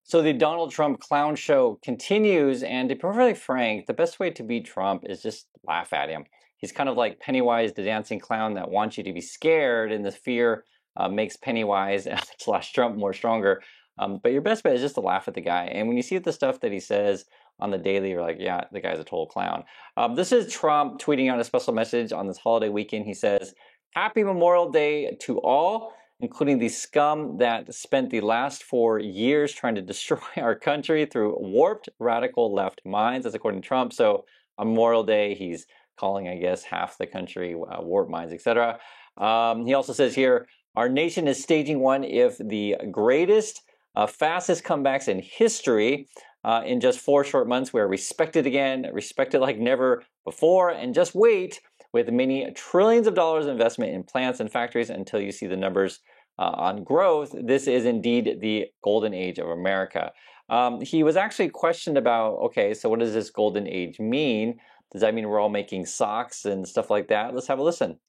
So the Donald Trump clown show continues, and to be perfectly frank, the best way to beat Trump is just laugh at him. He's kind of like Pennywise, the dancing clown that wants you to be scared, and the fear makes Pennywise slash Trump more stronger. But your best bet is just to laugh at the guy. And when you see the stuff that he says on the daily, you're like, yeah, the guy's a total clown. This is Trump tweeting out a special message on this holiday weekend. He says, "Happy Memorial Day to all, including the scum that spent the last 4 years trying to destroy our country through warped radical left minds." That's according to Trump. So on Memorial Day, he's calling, I guess, half the country warped minds, etc. He also says here, "Our nation is staging one of the greatest, fastest comebacks in history. In just 4 short months, we are respected again, respected like never before. And just wait, with many trillions of dollars of investment in plants and factories until you see the numbers on growth. This is indeed the golden age of America." He was actually questioned about, okay, so what does this golden age mean? Does that mean we're all making socks and stuff like that? Let's have a listen.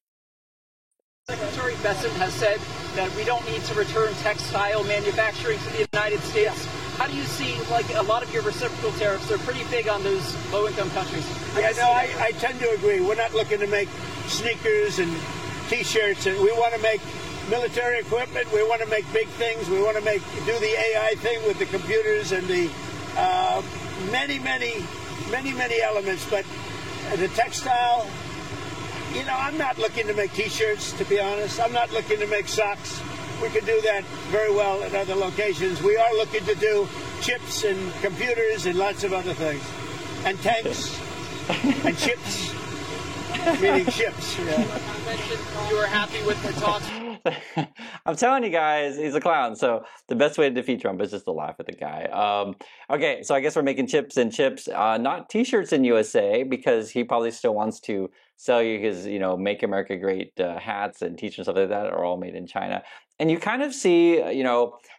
Secretary Bessent has said that we don't need to return textile manufacturing to the United States. How do you see, like, a lot of your reciprocal tariffs, they're pretty big on those low-income countries? Yeah, no, I tend to agree. We're not looking to make sneakers and T-shirts. We want to make military equipment. We want to make big things. We want to do the AI thing with the computers and the many elements. But the textile, you know, I'm not looking to make T-shirts, to be honest. I'm not looking to make socks. We can do that very well at other locations. We are looking to do chips and computers and lots of other things. And tanks and chips, meaning ships. Yeah. You mentioned you were happy with the talks. I'm telling you guys, he's a clown. So the best way to defeat Trump is just to laugh at the guy. Okay, so I guess we're making chips, not T-shirts in USA, because he probably still wants to sell you his, Make America Great hats and T-shirts and stuff like that are all made in China. And you kind of see,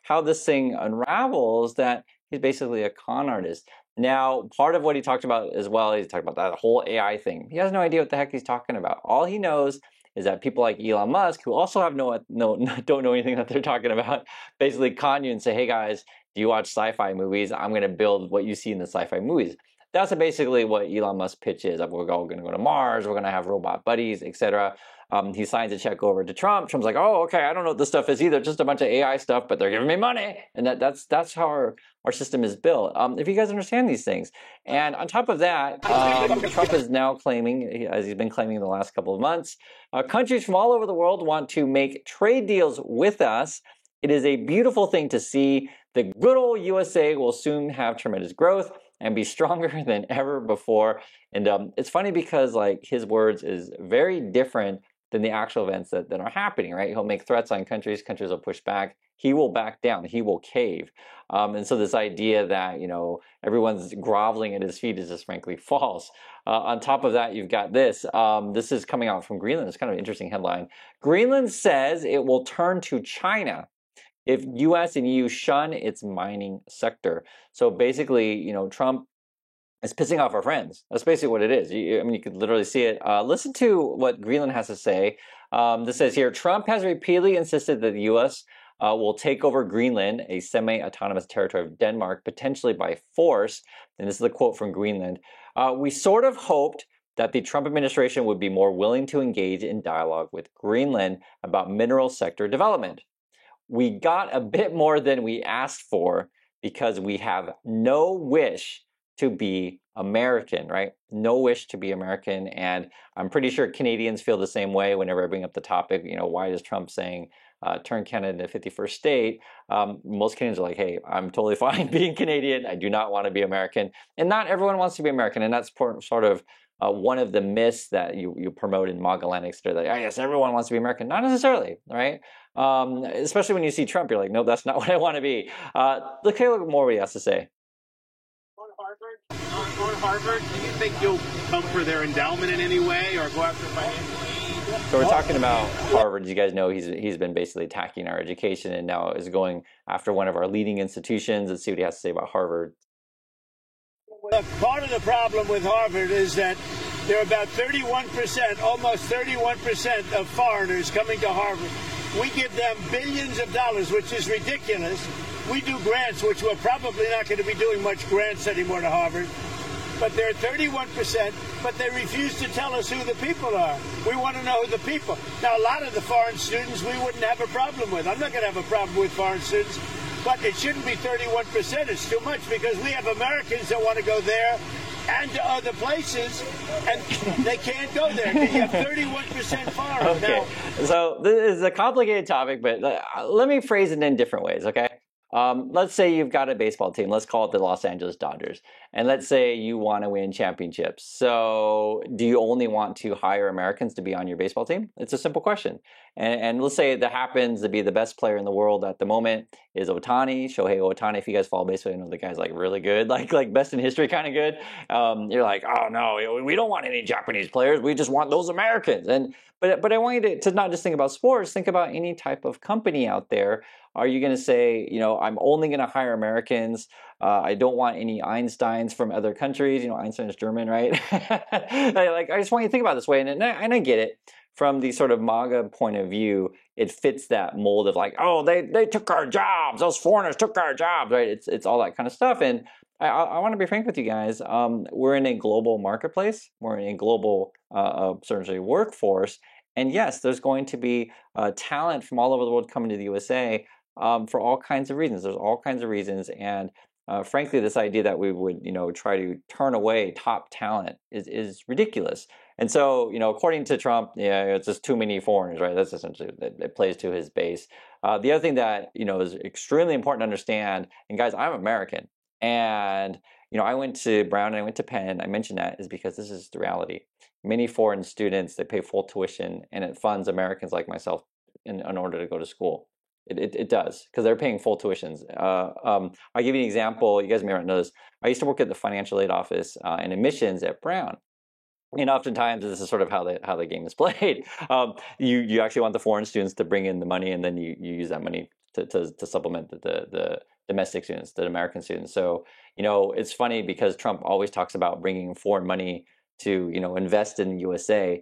how this thing unravels, that he's basically a con artist. Now, part of what he talked about as well, he talked about that whole AI thing. He has no idea what the heck he's talking about. All he knows is that people like Elon Musk, who also have don't know anything that they're talking about, basically con you and say, "Hey guys, do you watch sci-fi movies? I'm going to build what you see in the sci-fi movies." That's basically what Elon Musk pitches. We're all going to go to Mars. We're going to have robot buddies, etc. He signs a check over to Trump. Trump's like, "Oh, okay, I don't know what this stuff is either. Just a bunch of AI stuff, but they're giving me money." And that's how our system is built. If you guys understand these things. And on top of that, Trump is now claiming, as he's been claiming in the last couple of months, countries from all over the world want to make trade deals with us. It is a beautiful thing to see. The good old USA will soon have tremendous growth and be stronger than ever before. And it's funny because his words is very different than the actual events that are happening, right? He'll make threats on countries will push back. He will back down, he will cave. And so this idea that, everyone's groveling at his feet is just frankly false. On top of that, you've got this. This is coming out from Greenland. It's kind of an interesting headline. Greenland says it will turn to China if US and EU shun its mining sector. So basically, Trump is pissing off our friends. That's basically what it is. You could literally see it. Listen to what Greenland has to say. This says here, Trump has repeatedly insisted that the US will take over Greenland, a semi-autonomous territory of Denmark, potentially by force. And this is a quote from Greenland. "We sort of hoped that the Trump administration would be more willing to engage in dialogue with Greenland about mineral sector development. We got a bit more than we asked for because we have no wish to be American," right? No wish to be American. And I'm pretty sure Canadians feel the same way whenever I bring up the topic. Why is Trump saying turn Canada into 51st state? Most Canadians are like, "Hey, I'm totally fine being Canadian. I do not want to be American." And not everyone wants to be American. And that's sort of one of the myths that you promote in Magaland, etc. That, yes, everyone wants to be American. Not necessarily, right? Especially when you see Trump, you're like, "No, that's not what I want to be." Look at what more he has to say. On Harvard, do you think you'll come for their endowment in any way or go after financial aid? So we're talking about Harvard. As you guys know, he's been basically attacking our education and now is going after one of our leading institutions. Let's see what he has to say about Harvard. Part of the problem with Harvard is that there are about 31%, almost 31% of foreigners coming to Harvard. We give them billions of dollars, which is ridiculous. we do grants, which we're probably not going to be doing much grants anymore to Harvard. But they're 31%, but they refuse to tell us who the people are. We want to know who the people. Now, a lot of the foreign students we wouldn't have a problem with. I'm not going to have a problem with foreign students, but it shouldn't be 31%. It's too much because we have Americans that want to go there and to other places, and they can't go there because you have 31% foreign. Okay, now, so this is a complicated topic, but let me phrase it in different ways, okay? Let's say you've got a baseball team. Let's call it the Los Angeles Dodgers. And let's say you want to win championships. So do you only want to hire Americans to be on your baseball team? It's a simple question. And let's say that happens to be the best player in the world at the moment is Ohtani, Shohei Ohtani. If you guys follow baseball, you know the guy's like really good, like best in history kind of good. You're like, oh no, we don't want any Japanese players. We just want those Americans. But I want you to not just think about sports, think about any type of company out there. Are you going to say, you know, I'm only going to hire Americans? I don't want any Einsteins from other countries. You know, Einstein is German, right? I just want you to think about it this way. And I get it. From the sort of MAGA point of view, it fits that mold of like, oh, they took our jobs. Those foreigners took our jobs, right? It's all that kind of stuff. And I want to be frank with you guys. We're in a global marketplace. We're in a global, certainly workforce. And yes, there's going to be talent from all over the world coming to the USA for all kinds of reasons. There's all kinds of reasons. And frankly, this idea that we would, you know, try to turn away top talent is ridiculous. And so, you know, according to Trump, yeah, it's just too many foreigners, right? That's essentially, it plays to his base. The other thing that, you know, is extremely important to understand, and guys, I'm American. And, you know, I went to Brown and I went to Penn. I mentioned that is because this is the reality. Many foreign students, they pay full tuition and it funds Americans like myself in order to go to school. It does, because they're paying full tuitions. I'll give you an example. You guys may not know this. I used to work at the financial aid office and admissions at Brown. And oftentimes, this is sort of how the game is played. You actually want the foreign students to bring in the money, and then you use that money to supplement the domestic students, the American students. So, you know, it's funny because Trump always talks about bringing foreign money to, you know, invest in the USA.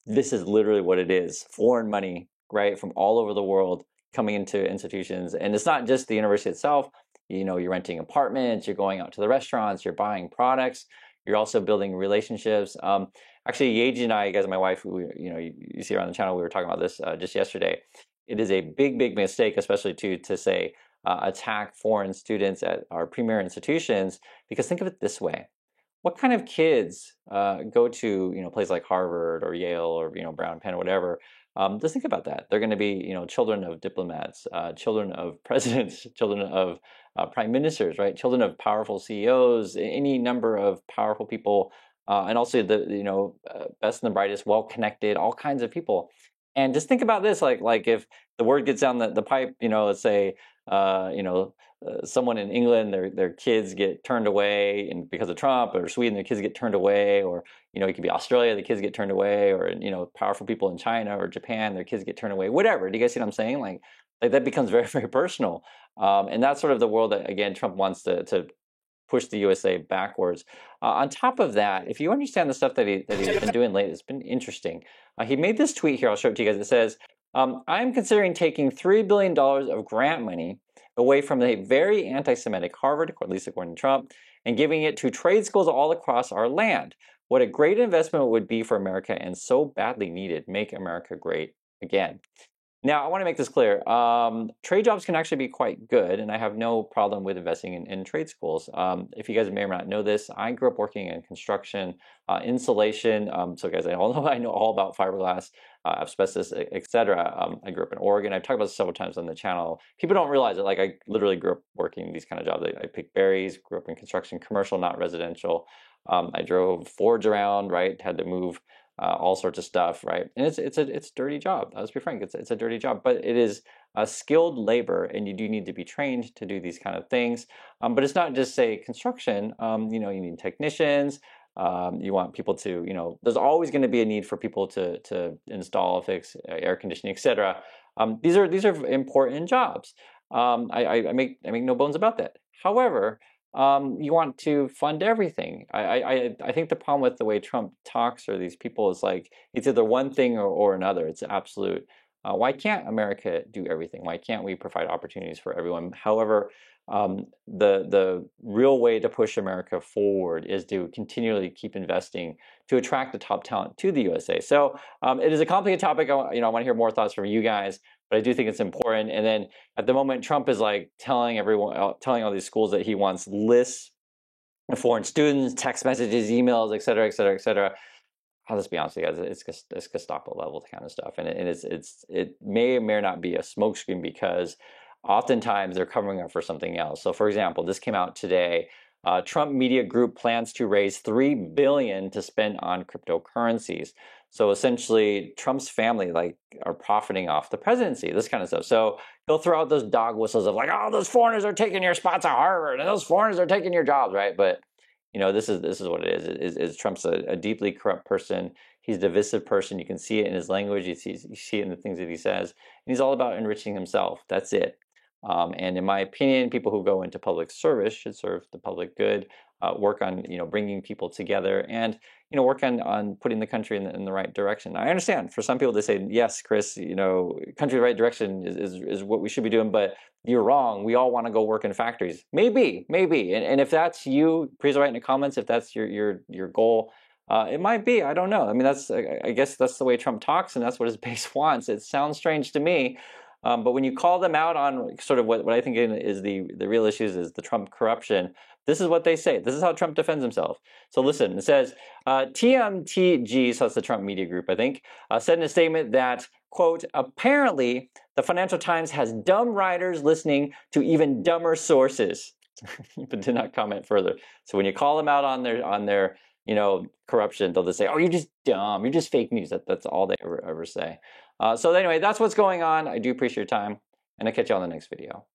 This is literally what it is. Foreign money, right, from all over the world coming into institutions. And it's not just the university itself. You know, you're renting apartments, you're going out to the restaurants, you're buying products. You're also building relationships. Actually, Yeji and I, you guys, my wife, who, you know, you see her on the channel, we were talking about this just yesterday. It is a big mistake, especially to say attack foreign students at our premier institutions, because think of it this way. What kind of kids go to, you know, places like Harvard or Yale or, you know, Brown, Penn, or whatever? Just think about that. They're going to be, you know, children of diplomats, children of presidents, children of prime ministers, right? Children of powerful CEOs, any number of powerful people, and also the, you know, best and the brightest, well-connected, all kinds of people. And just think about this, like if the word gets down the pipe, you know, let's say, you know, someone in England, their kids get turned away, and because of Trump, or Sweden, their kids get turned away, or, you know, it could be Australia, the kids get turned away, or, you know, powerful people in China or Japan, their kids get turned away, whatever. Do you guys see what I'm saying? Like that becomes very personal. And that's sort of the world that, again, Trump wants to push the USA backwards. On top of that, if you understand the stuff that he's been doing lately, it's been interesting. He made this tweet here. I'll show it to you guys. It says, I'm considering taking $3 billion of grant money away from the very anti-Semitic Harvard, at least according to Trump, and giving it to trade schools all across our land. What a great investment it would be for America, and so badly needed. Make America great again. Now, I want to make this clear. Trade jobs can actually be quite good, and I have no problem with investing in trade schools. If you guys may or may not know this, I grew up working in construction, insulation. So guys, I know all about fiberglass, asbestos, etc. I grew up in Oregon. I've talked about this several times on the channel. People don't realize it. Like, I literally grew up working these kind of jobs. I picked berries, grew up in construction, commercial, not residential. I drove Fords around, right? Had to move all sorts of stuff, right? And it's a dirty job. Let's be frank, it's a dirty job, but it is a skilled labor, and you do need to be trained to do these kind of things. But it's not just, say, construction. You know, you need technicians. You want people to, you know, there's always going to be a need for people to install, fix air conditioning, etc. These are important jobs. I make no bones about that. However, you want to fund everything. I think the problem with the way Trump talks or these people is like it's either one thing or another. It's absolute Why can't America do everything? Why can't we provide opportunities for everyone? However, the real way to push America forward is to continually keep investing to attract the top talent to the USA. So it is a complicated topic. I want to hear more thoughts from you guys, but I do think it's important. And then at the moment, Trump is like telling all these schools that he wants lists of foreign students, text messages, emails, et cetera, et cetera, et cetera. Let's be honest with you guys, it's Gestapo level kind of stuff, and it may or may not be a smokescreen because oftentimes they're covering up for something else. So, for example, this came out today. Trump Media Group plans to raise $3 billion to spend on cryptocurrencies. So essentially, Trump's family are profiting off the presidency, this kind of stuff. So he'll throw out those dog whistles of like, oh, those foreigners are taking your spots at Harvard, and those foreigners are taking your jobs, right? But this is what it is. Trump's a deeply corrupt person. He's a divisive person. You can see it in his language. You see it in the things that he says. And he's all about enriching himself. That's it. And in my opinion, people who go into public service should serve the public good, work on bringing people together, and work on putting the country in the right direction. I understand for some people they say, yes, Chris, country in the right direction is what we should be doing, but you're wrong. We all want to go work in factories. Maybe. And if that's you, please write in the comments if that's your goal. It might be. I don't know. I mean, I guess that's the way Trump talks, and that's what his base wants. It sounds strange to me. But when you call them out on sort of what I think is the real issues is the Trump corruption, this is what they say. This is how Trump defends himself. So listen, it says, TMTG, so that's the Trump Media Group, I think, said in a statement that, quote, apparently the Financial Times has dumb writers listening to even dumber sources, but did not comment further. So when you call them out on their corruption, they'll just say, oh, you're just dumb. You're just fake news. That's all they ever say. So anyway, that's what's going on. I do appreciate your time, and I'll catch you on the next video.